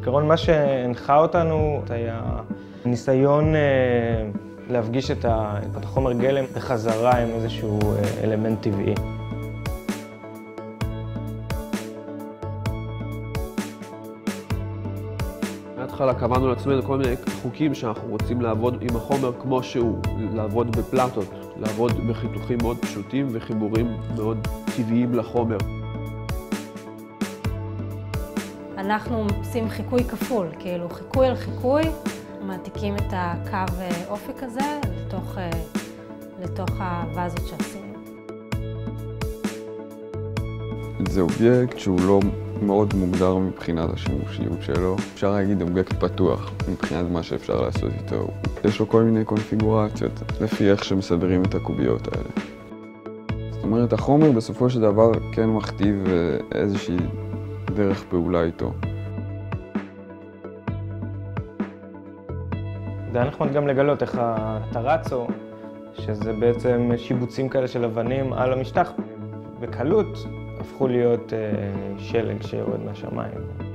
בעיקרון מה שהנחה אותנו היה ניסיון להפגיש את החומר גלם בחזרה עם איזשהו אלמנט טבעי. מההתחלה קבענו לעצמנו כל מיני חוקים שאנחנו רוצים לעבוד עם החומר כמו שהוא, לעבוד בפלטות, לעבוד בחיתוכים מאוד פשוטים וחיבורים מאוד טבעיים לחומר. אנחנו עושים חיקוי כפול, כאילו חיקוי על חיקוי, מעתיקים את הקו אופק הזה לתוך הווזות שעשינו. זה אובייקט שהוא לא מאוד מוגדר מבחינת השימושיות שלו. אפשר להגיד אובייקט פתוח מבחינת מה שאפשר לעשות איתו. יש לו כל מיני קונפיגורציות לפי איך שמסדרים את הקוביות האלה. זאת אומרת, החומר בסופו של דבר כן מכתיב איזושהי דרך פעולה איתו. זה היה נחמד גם לגלות איך הטרצו, שזה בעצם שיבוצים כאלה של אבנים על המשטח, בקלות הפכו להיות שלג שיורד מהשמיים.